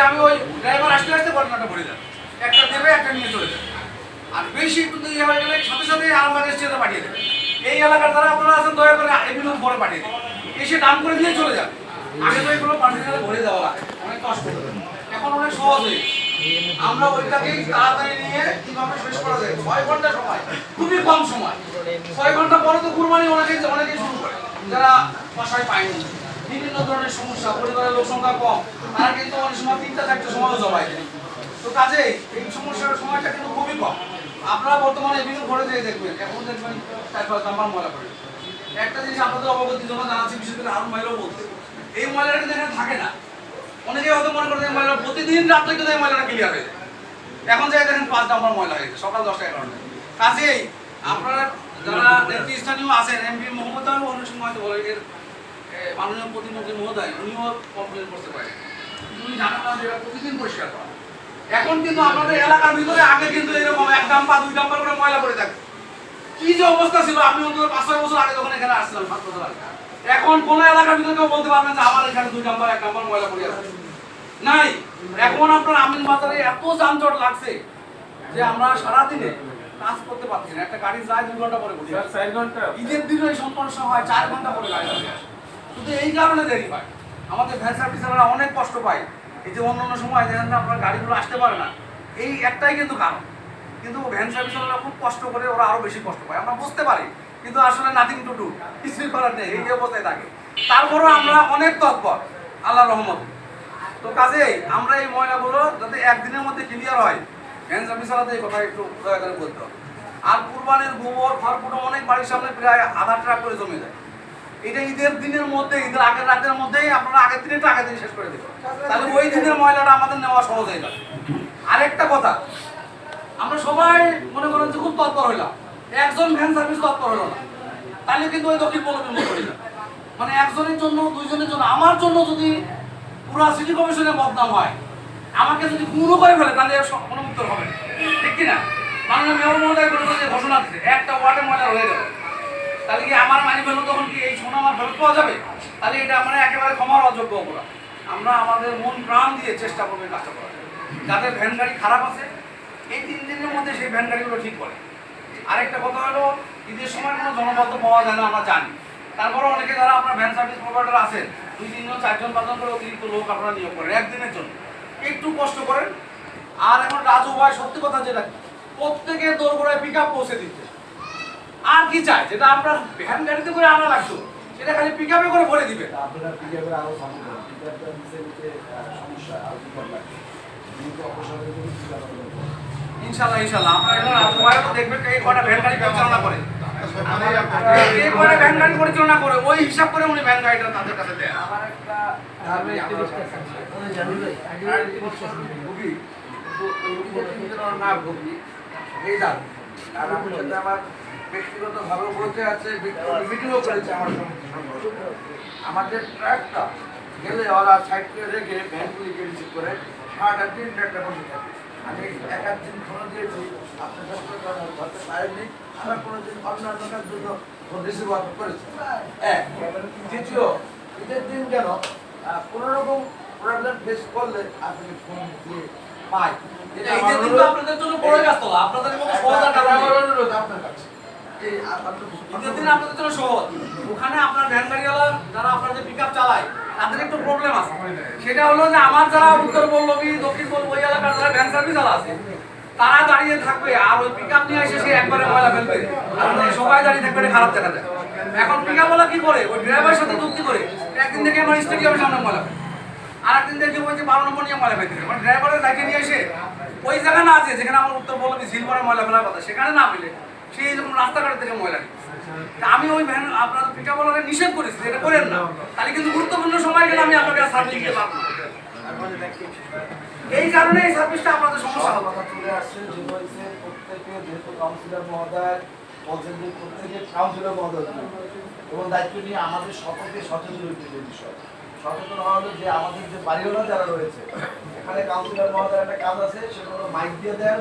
আমি ওই ড্রাইভার আসতে আসতে বর্ণনাটা ভরে যাবে, একটা দেবে একটা নিয়ে চলে যাবে। আর বেশি একটু ইয়ে হয়ে গেলে সাথে সাথে আরামবাগের স্টেশনে পাঠিয়ে দেবে। এই এলাকার যারা আপনারা আছেন দয়া করে এগুলো পরে পাঠিয়ে দেবে, এসে দাম করে দিয়ে চলে যাবে। আগে তো এগুলো পার্সেন্টালে ভরে দেওয়া লাগে, অনেক কষ্ট করে। এখন অনেক সহজ হয়ে গেছে। আমরা ওইটাকেই তাড়াতাড়ি নিয়ে কিভাবে শেষ করা যায়, 6 ঘন্টা সময়, খুবই কম সময়। 6 ঘন্টা পরে তো কুরবানি অনেকেই শুরু করে, যারা বাসায় পায়নি, বিভিন্ন ধরনের সমস্যা, পরিবারের লোক সংখ্যা কম, তারা কিন্তু অনেক সময় 3টা-4টা সময়ও জমায় দেয়। তো কাজে এই সমস্যার সময়টা কিন্তু খুবই কম। আপনারা বর্তমানে বিভিন্ন ঘরে যেয়ে দেখবেন, এখন দেখবেন 4-5 নাম্বার ময়লা করে। একটা জিনিস আপনাদের অবগতির জন্য জানাচ্ছি, বিশেষ করে আরো ময়লাও বলতে, এই ময়লাটা কিন্তু এখানে থাকে না। অনেকে হয়তো মনে করেন এই ময়লা প্রতিদিন রাত্রে কিন্তু এই ময়লাটা ক্লিয়ার হয়ে যায়। এখন যাই দেখেন 5 নাম্বার ময়লা হয়ে গেছে সকাল 10টা-11টায়। কাজেই আপনারা যারা নেতৃস্থানীয় আছেন, এমপি মোহাম্মদ আলী অনেক সময় হয়তো বলে, এর মাননীয় প্রতিমন্ত্রী মহোদয় উনিও কমপ্লেন করতে পারেন, উনি জানেন না যে এটা প্রতিদিন পরিষ্কার করা। এখন কিন্তু আপনাদের এলাকার ভিতরে আগে কিন্তু এরকম 1 ডাম্পার 2 ডাম্পার করে ময়লা পড়ে থাকে। কি যে অবস্থা ছিল, আমি অন্তত 5-6 বছর আগে যখন এখানে আসছিলাম, 7 বছর আগে, এখন কোন এলাকার ভিতরে কেউ বলতে পারবেন যে আমার এখানে 2 ডাম্পার 1 ডাম্পার ময়লা পড়ে আছে নাই। এখন আপনার আমিন বাজারে এত যানজট লাগছে যে আমরা সারাদিনে কাজ করতে পারছি না। একটা গাড়ি যায় 2 ঘন্টা পরে বসে, 4 ঘন্টা। ঈদের দিনে এই সমস্যা হয়, 4 ঘন্টা পরে গাড়ি আসে। শুধু এই কারণে দেরি হয়। আমাদের ভ্যান সার্ভিসাররা অনেক কষ্ট পায়। এই যে অন্যান্য সময় দেখেন না আপনার গাড়িগুলো আসতে পারে না, এই একটাই কিন্তু কারণ। কিন্তু ভ্যান সার্ভিসাররা খুব কষ্ট করে, ওরা আরো বেশি কষ্ট পায়, আমরা বুঝতে পারি, কিন্তু আসলে নাথিং টু ডু, কিছুই করার নেই, এই অবস্থায় থাকে। তারপরেও আমরা অনেক তৎপর আল্লাহর রহমতে। তো কাজেই আমরা এই ময়লাগুলো যাতে একদিনের মধ্যে ক্লিয়ার হয়, ভ্যান সার্ভিসাররা এই কথা একটু দয়া করে বলতে হবে। আর কুরবানির গোবর ফারকুটো অনেক বাড়ির সামনে প্রায় আধা ট্রাক করে জমে যায়। এটা ঈদের দিনের মধ্যে, ঈদের আগের রাতের মধ্যেই আপনারা আগের দিন শেষ করে দেবেন, তাহলে ওই দিনের ময়লাটা আমাদের নেওয়া সহজ হয়ে যাবে। আরেকটা কথা, আমরা সবাই মনে করেন যে খুব তৎপর হইলাম, একজন ভ্যান সার্ভিস তৎপর হলো না, তাহলে কিন্তু ওই দক্ষিণ পল্লবীর মতো হয়ে যাবে। মানে একজনের জন্য, 2জনের জন্য, আমার জন্য যদি পুরো সিটি কমিশনের বদনাম হয়, আমাকে যদি গুঁড়ো করে ফেলে, তাহলে কোনো উত্তর হবে না, ঠিক কিনা? মাননীয় মেয়র মহোদয় যে ঘোষণা দিচ্ছে, একটা ওয়ার্ডে ময়লা হয়ে গেল, তাহলে কি আমার মানি ফেলো, তখন কি এই সোনা আমার ফেরত পাওয়া যাবে? তাহলে এটা মানে একেবারে ক্ষমার অযোগ্য অপরাধ। আমরা আমাদের মন প্রাণ দিয়ে চেষ্টা করবো কাজটা করার, যাদের ভ্যান গাড়ি খারাপ আছে এই 3 দিনের মধ্যে সেই ভ্যান গাড়িগুলো ঠিক করে। আরেকটা কথা হলো, ঈদের সময় কোনো জনবদ্ধ পাওয়া যায় না, আমরা জানি। তারপরে অনেকে যারা আপনার ভ্যান সার্ভিস প্রোভাইডার আছেন, 2-3 জন 4 জন 5 জন করে অতিরিক্ত লোক আপনারা নিয়োগ করেন একদিনের জন্য, একটু কষ্ট করেন। আর এখন রাজু ভাই সত্যি কথা যেটা, প্রত্যেকে দোরগোড়ায় পিক আপ পৌঁছে দিচ্ছে। আর কি চাই, যেটা আপনার ভ্যান গাড়িতে করে আনা লাগতো, সেটা খালি পিক আপে করে ভরে দিবে। ইনশাল্লাহ ইনশাল্লাহ আপনারা এখন রাজু ভাইও দেখবেন এই কটা ভ্যান গাড়ি পরিচালনা করে, এই কটা ভ্যান গাড়ি পরিচালনা করে, ওই হিসাব করে উনি ভ্যান গাড়িটা তাদের কাছে দেন। আমার একটা আমার ব্যক্তিগত ভাবে বলতে আছে, মিটিংও করেছে আমার সঙ্গে। আমাদের ট্রাকটা গেলে ওরা সাইড করে রেখে ভ্যানগুলিকে রিসিভ করে 8-8 ট্রাকটা বসে থাকে। আমি এক দিন ফোন দিয়েছি, আপনার সাথে ধরতে পারেননি, আমরা কোনোদিন অন্যান্যটার জন্য রিসিভ করেছি। দ্বিতীয়, ঈদের দিন যেন কোনো রকম প্রবলেম ফেস করলে আপনি ফোন দিয়ে পাই। ঈদের দিন তো আপনাদের জন্য বড় ব্যস্ত, আপনাদের মতো সহজ অনুরোধ আপনার কাছে। ঈদের দিন আপনাদের জন্য সহজ, ওখানে আপনার ভ্যান গাড়িওয়ালা যারা আপনাদের পিক আপ চালায় তাদের একটু প্রবলেম আছে। সেটা হলো যে আমার যারা উত্তর পল্লবী, দক্ষিণ পল্লবী ওই এলাকার যারা ভ্যান সার্ভিস চালা আছে, তারা দাঁড়িয়ে থাকবে, আর ওই পিক আপ নিয়ে এসে সে একবারে ময়লা ফেলবে, আর সবাই দাঁড়িয়ে থাকবে, খারাপ দেখা যায়। এখন পিক আপওয়ালা কি করে, ওই ড্রাইভারের সাথে যুক্তি করে একদিন থেকে আমার স্টেডিয়ামের সামনে ময়লা ফেলে, আর একদিন দেখে ওই যে 12 নম্বর নিয়ে ময়লা ফেলতে, মানে ড্রাইভারের দায়িত্ব নিয়ে এসে ওই জায়গা না আছে যেখানে আমার উত্তর পল্লবী সিলভারে ময়লা ফেলার কথা, সেখানে না ফেলে সেই যখন রাস্তাঘাট থেকে ময়লা নিচ্ছে। আমি ওই ভ্যান আপনার পিক আপ ওয়ালাকে নিষেধ করেছি, এটা করেন না, তাহলে কিন্তু গুরুত্বপূর্ণ সময় গেলে আমি আপনাকে সার্ভিস দিতে পারবো না। এই কারণে এই সার্ভিসটা আপনাদের সমস্যা কথা চলে আসছে। প্রত্যেকে যেহেতু কাউন্সিলর মহোদয় বলছেন যে প্রত্যেকে কাউন্সিলর মহোদয় এবং দায়িত্ব নিয়ে আমাদের সকলকে সচেতন হইতে বিষয়, সচেতন হওয়া হলো যে আমাদের যে বাড়িওয়ালা যারা রয়েছে, এখানে কাউন্সিলর মহোদয়ের একটা কাজ আছে, সেটা হলো মাইক দিয়ে দেন,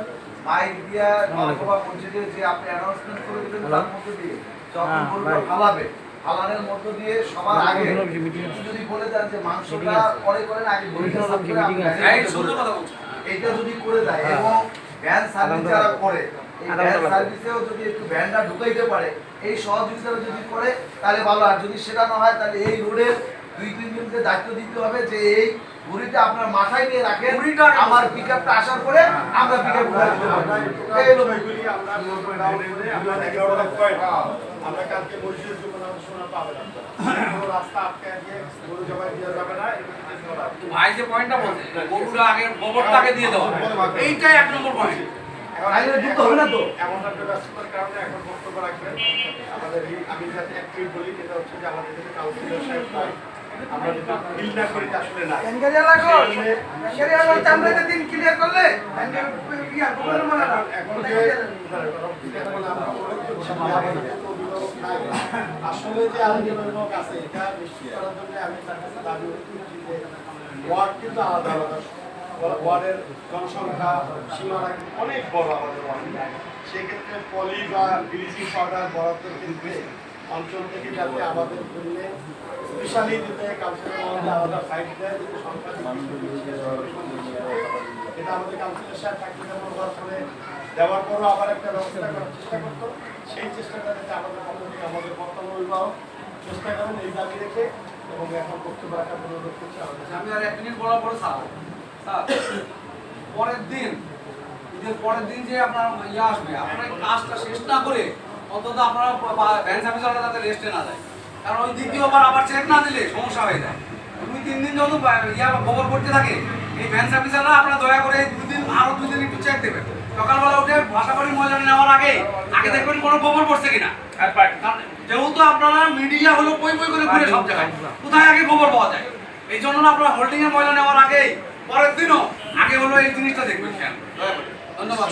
মাইক দিয়া অথবা মসজিদে যে আপনি অ্যানাউন্সমেন্ট করে দিবেন, তার মধ্যে দিয়ে যখন গরুটা ফালাবে ফালানের মধ্য দিয়ে সবার আগে একটু যদি বলে দেন যে মাংসটা পরে করেন আগে গরুটা সাফ করে আপনি এই সুন্দর কথা বলছেন। এইটা যদি করে দেয় এবং ভ্যান সার্ভিস যারা করে এই ভ্যান সার্ভিসেও যদি একটু ভ্যানটা ঢুকাইতে পারে এই সহযোগিতাটা যদি করে তাহলে ভালো। আর যদি সেটা না হয় তাহলে এই রোডের 2-3 জনকে দায়িত্ব দিতে হবে যে এই ঘুড়িটা আপনার মাথায় নিয়ে রাখেন, ঘুড়িটা আমার পিকআপটা আসার পরে আমরা পিকআপ করে দিতে পারবো। এই হলো বিষয়গুলি আমরা আমরা 11টা পয়েন্ট আমরা কালকে মসজিদের জন্য শোনা পাবে না কোনো রাস্তা আটকে দিয়ে গরু জবাই দেওয়া যাবে না। ভাই যে পয়েন্টটা বলছে গরুটা আগে গোবরটাকে দিয়ে দেওয়া, এইটাই 1 নম্বর পয়েন্ট। আইনে যুক্ত হবে না তো এমন একটা ব্যস্ততার কারণে এখন বক্তব্য রাখবেন আমাদের আমি যাতে এক মিনিট বলি যেটা হচ্ছে যে আমাদের যদি কাউন্সিলর সাহেব নাই আমরা যদি ফিল না করি আসলে না এনগারিয়া লাগো এনগারিয়া লাগো চামড়াটা দিন ক্লিয়ার করলে ইয়া গোবর মারা এখন যে আসলে যে আলোচনামূলক আছে এটা নিশ্চিত করার জন্য আমি তার কাছে দাবি করছি যে ওয়ার্ড কিন্তু আলাদা আলাদা ওয়ার্ডের জনসংখ্যা সীমানা কিন্তু অনেক বড় আমাদের ওয়ার্ড। সেক্ষেত্রে পলি বা ব্লিচিং পাউডার বরাদ্দের ক্ষেত্রে অঞ্চল থেকে যাতে আমাদের জন্য স্পেশালি যাতে কাউন্সিলের মধ্যে আলাদা সাইড দেয় যাতে সংখ্যা এটা আমাদের কাউন্সিলর সাহেব থাকতে দেওয়ার পরে দেওয়ার পরও আবার একটা ব্যবস্থা করার চেষ্টা করতো। সেই চেষ্টাটা যাতে আমাদের পক্ষ থেকে আমাদের বর্তমান অভিভাবক চেষ্টা করেন এই দাবি রেখে এবং এখন বক্তব্য রাখার অনুরোধ করছি আমাদের। আমি আর 1 মিনিট বলার পরে স্যার পরের দিন ঈদের পরের দিন যে আপনার ইয়ে আসবে আপনারা এই কাজটা শেষ না করে অন্তত আপনারা ভ্যান সার্ভিসওয়ালা যাতে রেস্টে না যায়, কারণ ওই দ্বিতীয়বার আবার চেক না দিলে সমস্যা হয়ে যায়। 2-3 দিন যত ইয়া খবর করতে থাকে এই ভ্যান সার্ভিসওয়ালা আপনারা দয়া করে 2 দিন আরো 2 দিন একটু চেক দেবেন। সকালবেলা উঠে ভাষা করি ময়লা নেওয়ার আগে দেখবেন কোনো খবর পড়ছে কিনা। কারণ যেহেতু আপনারা মিডিয়া হলো পই পই করে ঘুরে সব জায়গায় কোথায় আগে খবর পাওয়া যায়, এই জন্য আপনারা হোল্ডিং এ ময়লা নেওয়ার আগেই পরের দিনও আগে হলো এই জিনিসটা দেখবেন। ধন্যবাদ।